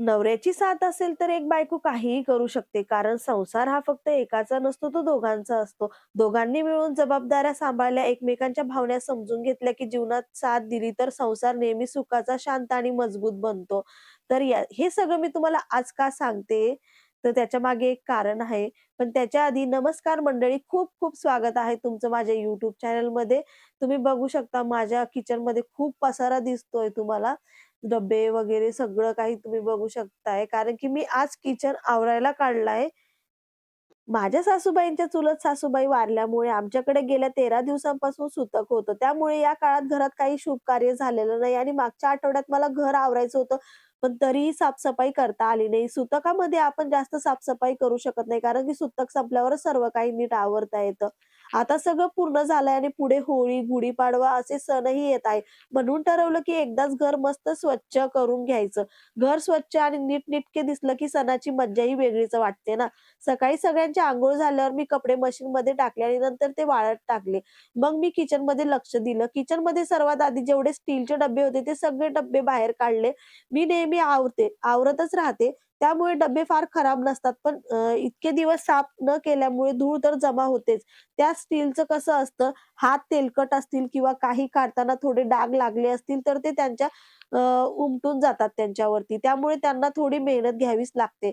नवऱ्याची साथ असेल तर एक बायको काहीही करू शकते. कारण संसार हा फक्त एकाचा नसतो, तो दोघांचा असतो. दोघांनी मिळून जबाबदाऱ्या सांभाळल्या, एकमेकांच्या भावना समजून घेतल्या, की जीवनात साथ दिली तर संसार नेहमी सुखाचा, शांत आणि मजबूत बनतो. तर हे सगळं मी तुम्हाला आज का सांगते, तर त्याच्यामागे एक कारण आहे. पण त्याच्या आधी नमस्कार मंडळी, खूप खूप स्वागत आहे तुमचं माझ्या YouTube चॅनलमध्ये. तुम्ही बघू शकता माझ्या किचनमध्ये खूप पसारा दिसतोय तुम्हाला. डब्बे वगैरे सगळं काही तुम्ही बघू शकताय. कारण की मी आज किचन आवरायला काढलाय. माझ्या सासूबाईंच्या चुलत सासूबाई वारल्यामुळे आमच्याकडे गेल्या 13 दिवसांपासून सुतक होतं. त्यामुळे या काळात घरात काही शुभ कार्य झालेलं नाही आणि मागच्या आठवड्यात मला घर आवरायचं होतं, पण तरीही साफ करता आली नाही. सुतकामध्ये आपण जास्त साफ करू शकत नाही, कारण की सुतक संपल्यावरच सर्व काही नीट आवरता येतं. आता सगळं पूर्ण झालंय आणि पुढे होळी, गुढीपाडवा असे सणही येत आहे. म्हणून ठरवलं की एकदाच घर मस्त स्वच्छ करून घ्यायचं. घर स्वच्छ आणि नीटनेटके दिसलं की सणाची मज्जाही वेगळीच वाटते ना. सकाळी सगळ्यांची अंघोळ झाल्यावर मी कपडे मशीनमध्ये टाकले आणि नंतर ते वाळत टाकले. मग मी किचनमध्ये लक्ष दिलं. किचनमध्ये सर्वात आधी जेवढे स्टीलचे डब्बे होते ते सगळे डब्बे बाहेर काढले. मी नेहमी आवरतच राहते. त्यामुळे डब्बे फार खराब नसतात. पण इतके दिवस साफ न केल्यामुळे धूळ तर जमा होतेच. त्या स्टीलचं कसं असतं, हात तेलकट असतील किंवा काही काढताना थोडे डाग लागले असतील, तर ते त्यांच्या उमटून जातात त्यांच्यावरती. त्यामुळे त्यांना थोडी मेहनत घ्यावीच लागते.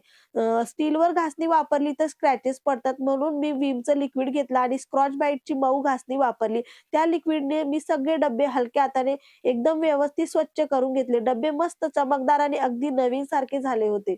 स्टीलवर घासणी वापरली तर स्क्रॅचेस पडतात, म्हणून मी विमचं लिक्विड घेतलं आणि स्कॉच ब्राईटची मऊ घासणी वापरली. त्या लिक्विडने मी सगळे डब्बे हलक्या हाताने एकदम व्यवस्थित स्वच्छ करून घेतले. डब्बे मस्त चमकदार आणि अगदी नवीनसारखे झाले होते.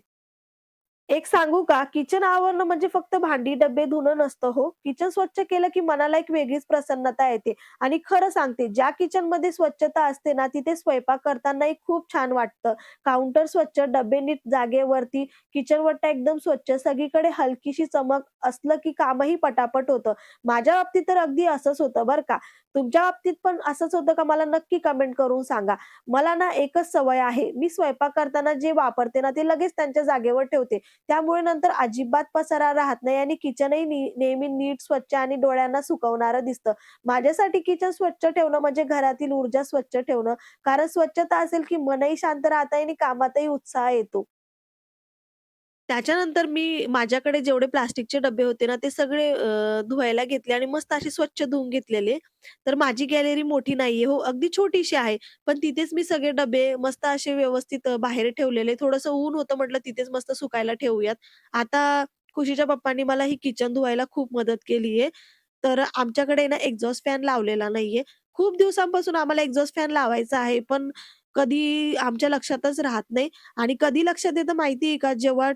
एक सांगू का? किचन आवरणं म्हणजे फक्त भांडी, डब्बे धुणं नसतं हो. किचन स्वच्छ केलं की मनाला एक वेगळीच प्रसन्नता येते आणि खरं सांगते, ज्या किचनमध्ये स्वच्छता असते ना, तिथे स्वयंपाक करतानाही खूप छान वाटतं. काउंटर स्वच्छ, डब्बे नीट जागेवरती, किचन वट्टा एकदम स्वच्छ, सगळीकडे हलकीशी चमक असलं की कामही पटापट होतं. माझ्या बाबतीत तर अगदी असंच होतं बरं का. तुमच्या बाबतीत पण असंच होतं का? मला नक्की कमेंट करून सांगा. मला ना एकच सवय आहे, मी स्वयंपाक करताना जे वापरते ना, ते लगेच त्यांच्या जागेवर ठेवते. त्यामुळे नंतर अजिबात पसारा राहत नाही आणि किचनही नेहमी नीट, स्वच्छ आणि डोळ्यांना सुकवणारं दिसतं. माझ्यासाठी किचन स्वच्छ ठेवणं म्हणजे घरातील ऊर्जा स्वच्छ ठेवणं. कारण स्वच्छता असेल की मनही शांत राहतं आणि कामातही उत्साह येतो. त्याच्यानंतर मी माझ्याकडे जेवढे प्लास्टिकचे डब्बे होते ना, ते सगळे धुवायला घेतले आणि मस्त असे स्वच्छ धुवून घेतलेले. तर माझी गॅलरी मोठी नाहीये हो, अगदी छोटीशी आहे. पण तिथेच मी सगळे डब्बे मस्त असे व्यवस्थित बाहेर ठेवलेले. थोडंसं ऊन होतं म्हटलं तिथेच मस्त सुकायला ठेवूयात. आता खुशीच्या पप्पांनी मला ही किचन धुवायला खूप मदत केलीये. तर आमच्याकडे ना एक्झॉस्ट फॅन लावलेला नाहीये. खूप दिवसांपासून आम्हाला एक्झॉस्ट फॅन लावायचा आहे, पण कधी आमच्या लक्षातच राहत नाही आणि कधी लक्षात येतं माहिती आहे का? जेव्हा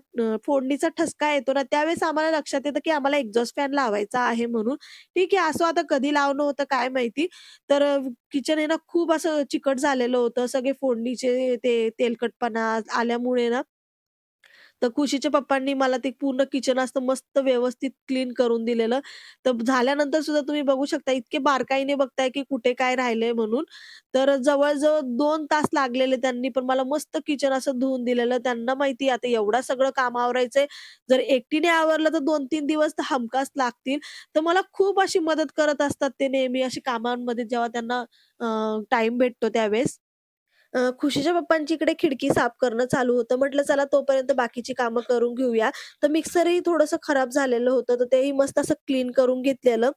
फोडणीचा ठसका येतो ना, त्यावेळेस आम्हाला लक्षात येतं, की आम्हाला एक्झॉस्ट फॅन लावायचा आहे म्हणून. ठीक आहे, असो आता कधी लावणं होतं काय माहिती. तर किचन आहे ना खूप असं चिकट झालेलं होतं. सगळे फोडणीचे ते तेलकटपणा आल्यामुळे ना तर खुशीच्या पप्पांनी मला ते पूर्ण किचन असं मस्त व्यवस्थित क्लीन करून दिलेलं. तर झाल्यानंतर सुद्धा तुम्ही बघू शकता इतके बारकाईने बघताय, की कुठे काय राहिलंय म्हणून. तर जवळ-जवळ 2 तास लागलेले त्यांनी पण मला मस्त किचन असं धुवून दिलेलं. त्यांना माहिती आता एवढं सगळं काम आवरायचंय. जर एकटीने आवरलं तर 2-3 दिवस तर हमखास लागतील. तर मला खूप अशी मदत करत असतात ते नेहमी अशी कामांमध्ये जेव्हा त्यांना भेटतो त्यावेळेस. खुशीच्या पप्पांची इकडे खिडकी साफ करणं चालू होतं. म्हटलं चला तोपर्यंत बाकीची कामं करून घेऊया. तर मिक्सरही थोडंसं खराब झालेलं होतं, तर तेही मस्त असं क्लीन करून घेतलेलं.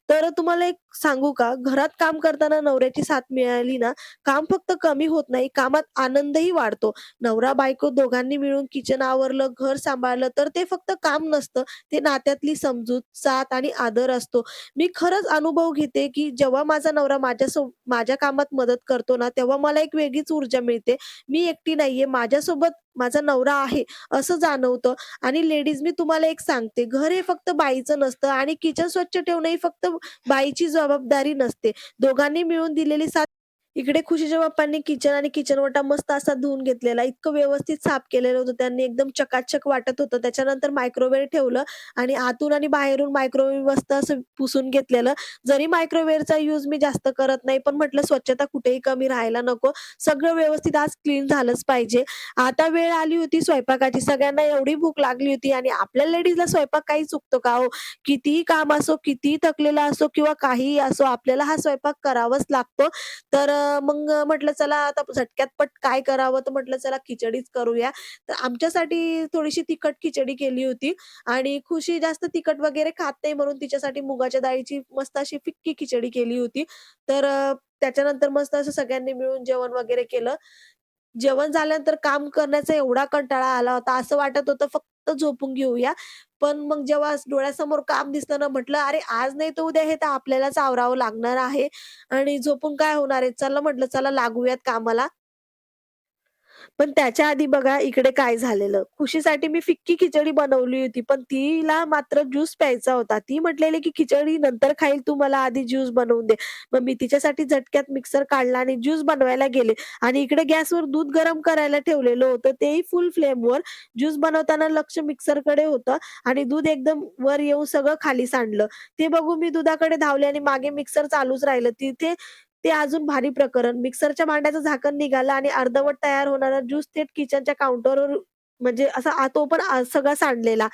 तर तुम्हाला एक सांगू का, घरात काम करताना नवऱ्याची साथ मिळाली ना, काम फक्त कमी होत नाही, कामात आनंदही वाढतो. नवरा-बायको दोघांनी मिळून किचन आवरलं, घर सांभाळलं, तर ते फक्त काम नसतं, ते नात्यातली समजूत, साथ आणि आदर असतो. मी खरंच अनुभव घेते, की जेव्हा माझा नवरा माझ्या कामात मदत करतो ना, तेव्हा मला एक वेगळीच ऊर्जा मिळते. मी एकटी नाहीये, माझ्यासोबत माझा नवरा आहे, असं जाणवतं. आणि लेडीज मी तुम्हाला एक सांगते, घर हे फक्त बाईचं नसतं आणि किचन स्वच्छ ठेवणं ही फक्त बाईची जबाबदारी नसते. दोघांनी मिळून दिलेली साथ इकडे खुशीच्या बाप्पांनी किचन आणि किचन ओटा मस्त असा धुवून घेतलेला. इतकं व्यवस्थित साफ केलेलं होतं त्यांनी, एकदम चकाचक वाटत होतं. त्याच्यानंतर मायक्रोवेव्ह ठेवलं आणि आतून आणि बाहेरून मायक्रोवेव्ह मस्त असं पुसून घेतलेलं. जरी मायक्रोवेव्हचा यूज मी जास्त करत नाही, पण म्हटलं स्वच्छता कुठेही कमी राहायला नको. सगळं व्यवस्थित आज क्लीन झालंच पाहिजे. आता वेळ आली होती स्वयंपाकाची. सगळ्यांना एवढी भूक लागली होती आणि आपल्या लेडीजला स्वयंपाक काही चुकतो का हो? कितीही काम असो, कितीही थकलेला असो किंवा काहीही असो, आपल्याला हा स्वयंपाक करावाच लागतो. तर मग म्हटलं चला आता झटक्यात पट काय करावं, तर म्हटलं चला खिचडीच करूया. तर आमच्यासाठी थोडीशी तिखट खिचडी केली होती आणि खुशी जास्त तिखट वगैरे खात नाही म्हणून तिच्यासाठी मुगाच्या डाळीची मस्त अशी फिक्की खिचडी केली होती. तर त्याच्यानंतर मस्त असं सगळ्यांनी मिळून जेवण वगैरे केलं. जेवण झाल्यानंतर काम करण्याचा एवढा कंटाळा आला होता, असं वाटत होतं फक्त झोपून घेऊया. पण मग जेव्हा डोळ्यासमोर काम दिसलं ना, म्हटलं, "अरे, आज नाही तर उद्या हे तर आपल्यालाच आवरावं लागणार आहे आणि झोपून काय होणार आहे? चला," म्हटलं, "चला लागूयात कामाला." पण त्याच्या आधी बघा इकडे काय झालेलं. खुशीसाठी मी फिक्की खिचडी बनवली होती, पण तिला मात्र ज्यूस प्यायचा होता. ती म्हटलेली, की "खिचडी नंतर खाईल, तू मला आधी ज्यूस बनवून दे." मग मी तिच्यासाठी झटक्यात मिक्सर काढला आणि ज्यूस बनवायला गेले आणि इकडे गॅसवर दूध गरम करायला ठेवलेलं होतं, तेही फुल फ्लेमवर. ज्यूस बनवताना लक्ष मिक्सरकडे होतं आणि दूध एकदम वर येऊन सगळं खाली सांडलं. ते बघून मी दुधाकडे धावले आणि मागे मिक्सर चालूच राहिलं. तिथे ते अजून भारी प्रकरण. मिक्सरच्या भांड्याचं झाकण निघालं आणि अर्धवट तयार होणारा ज्यूस थेट किचनच्या काउंटरवर म्हणजे असा तो पण सगळा सांडलेला.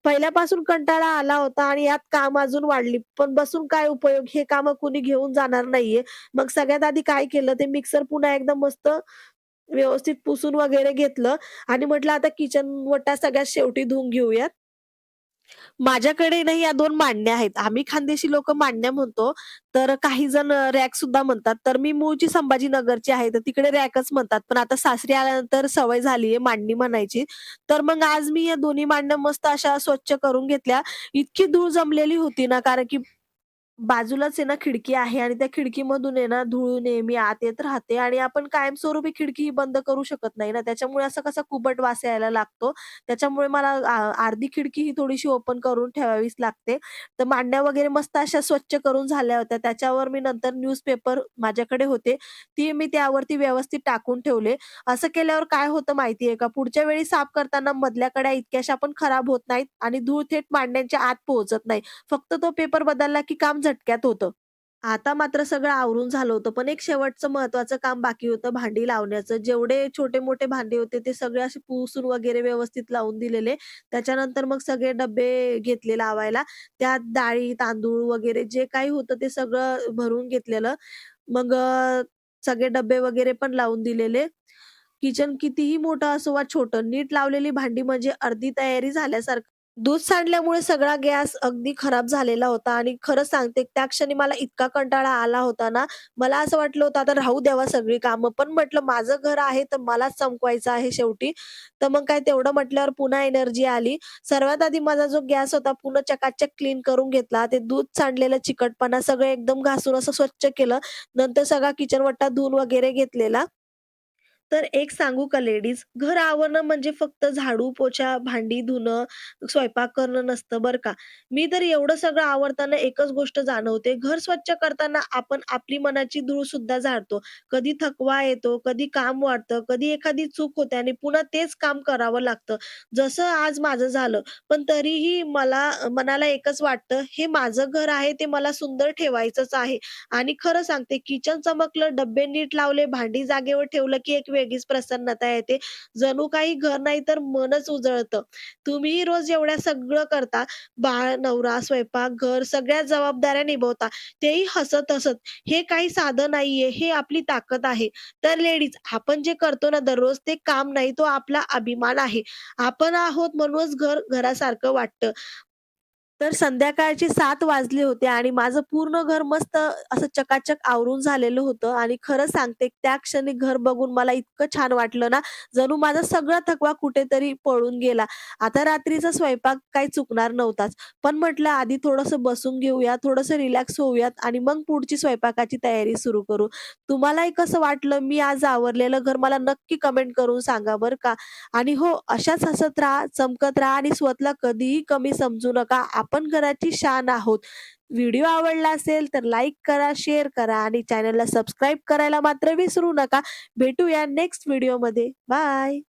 पहिल्यापासून कंटाळा आला होता आणि यात काम अजून वाढली. पण बसून काय उपयोग? हे कामं कुणी घेऊन जाणार नाहीये. मग सगळ्यात आधी काय केलं, ते मिक्सर पुन्हा एकदम मस्त व्यवस्थित पुसून वगैरे घेतलं आणि म्हटलं आता किचन वटा सगळ्यात शेवटी धुवून घेऊयात. माझ्याकडे ना या 2 मांडण्या आहेत. आम्ही खानदेशी लोकं मांडण्या म्हणतो, तर काही जण रॅक सुद्धा म्हणतात. तर मी मूळची संभाजीनगरची आहे, तर तिकडे रॅकच म्हणतात. पण आता सासरी आल्यानंतर सवय झाली आहे मांडणी म्हणायची. तर मग आज मी या दोन्ही मांडण्या मस्त अशा स्वच्छ करून घेतल्या. इतकी धूळ जमलेली होती ना, कारण की बाजूलाच आहे ना खिडकी आहे आणि त्या खिडकीमधून आहे ना धूळ नेहमी आत येत राहते आणि आपण कायमस्वरूपी खिडकी बंद करू शकत नाही ना. त्याच्यामुळे असा कसा कुबट वास यायला लागतो. त्याच्यामुळे मला अर्धी खिडकी ही थोडीशी ओपन करून ठेवावीच लागते. तर मांड्या वगैरे मस्त अशा स्वच्छ करून झाल्या होत्या. त्याच्यावर मी नंतर न्यूजपेपर माझ्याकडे होते, ते मी त्यावरती व्यवस्थित टाकून ठेवले. असं केल्यावर काय होतं माहिती का, पुढच्या वेळी साफ करताना मधल्या कडा इतक्याशा पण खराब होत नाहीत आणि धूळ थेट मांड्यांच्या आत पोहोचत नाही. फक्त तो पेपर बदलला की काम झटक्यात होतं. आता मात्र सगळं आवरून झालं होतं. पण एक शेवटचं महत्त्वाचं काम बाकी होतं भांडी लावण्याचं. जेवढे छोटे-मोठे भांडे होते ते सगळे असे पुसून वगैरे व्यवस्थित लावून दिलेले. त्याच्यानंतर मग सगळे डब्बे घेतले लावायला. त्यात डाळी, तांदूळ वगैरे जे काही होतं ते सगळं भरून घेतलेलं. मग सगळे डब्बे वगैरे पण लावून दिलेले. किचन कितीही मोठं असो वा छोटं, नीट लावलेली भांडी म्हणजे अर्धी तयारी झाल्यासारखं. दूध सांडल्यामुळे सगळा गॅस अगदी खराब झालेला होता आणि खरं सांगते त्या क्षणी मला इतका कंटाळा आला होता ना, मला असं वाटलं होतं आता राहू द्यावा सगळी कामं. पण म्हटलं माझं घर आहे तर मलाच संपवायचं आहे शेवटी. तर मग काय तेवढं म्हटल्यावर पुन्हा एनर्जी आली. सर्वात आधी माझा जो गॅस होता पूर्ण चकाचक क्लीन करून घेतला. ते दूध सांडलेलं चिकटपणा सगळं एकदम घासून असं स्वच्छ केलं. नंतर सगळा किचन वट्टा धुवून वगैरे घेतलेला. तर एक सांगू का लेडीज, घर आवरणं म्हणजे फक्त झाडू, पोछा, भांडी धुणं, स्वयंपाक करणं नसतं बरं का. मी तर एवढं सगळं आवरताना एकच गोष्ट जाणवते, घर स्वच्छ करताना आपण आपली मनाची धूळ सुद्धा झाडतो. कधी थकवा येतो, कधी काम वाढतं, कधी एखादी चूक होते आणि पुन्हा तेच काम करावं लागतं. जसं आज माझं झालं. पण तरीही मला मनाला एकच वाटतं, हे माझं घर आहे, ते मला सुंदर ठेवायचंच आहे. आणि खरं सांगते किचन चमकलं, डब्बे नीट लावले, भांडी जागेवर ठेवलं, की एक वेगळीच प्रसन्नता येते. जणू काही घर नाही तर मनच उजळतं. तुम्हीही रोज एवढ्या सगळं करता, बाळ, नवरा, स्वयंपाक, घर सगळ्या जबाबदाऱ्या निभवता, तेही हसत-हसत. हे काही साधं नाहीये, हे आपली ताकद आहे. तर लेडीज आपण जे करतो ना दररोज ते काम नाही, तो आपला अभिमान आहे. आपण आहोत म्हणूनच घर घरासारखं वाटतं. तर संध्याकाळचे 7 वाजले होते आणि माझं पूर्ण घर मस्त असं चकाचक आवरून झालेलं होतं आणि खरं सांगते त्या क्षणी घर बघून मला इतकं छान वाटलं ना, जणू माझा सगळा थकवा कुठेतरी पळून गेला. आता रात्रीचा स्वयंपाक काही चुकणार नव्हताच. पण म्हटलं आधी थोडंसं बसून घेऊया, थोडंसं रिलॅक्स होऊयात आणि मग पुढची स्वयंपाकाची तयारी सुरू करू. तुम्हालाही कसं वाटलं मी आज आवरलेलं घर मला नक्की कमेंट करून सांगा बरं का. आणि हो, अशाच हसत राहा, चमकत राहा आणि स्वतःला कधीही कमी समजू नका. आपण घराची शान आहोत. व्हिडिओ आवडला असेल तर लाईक करा, शेअर करा आणि चॅनलला सबस्क्राईब करायला मात्र विसरू नका. भेटूया नेक्स्ट व्हिडिओमध्ये. बाय.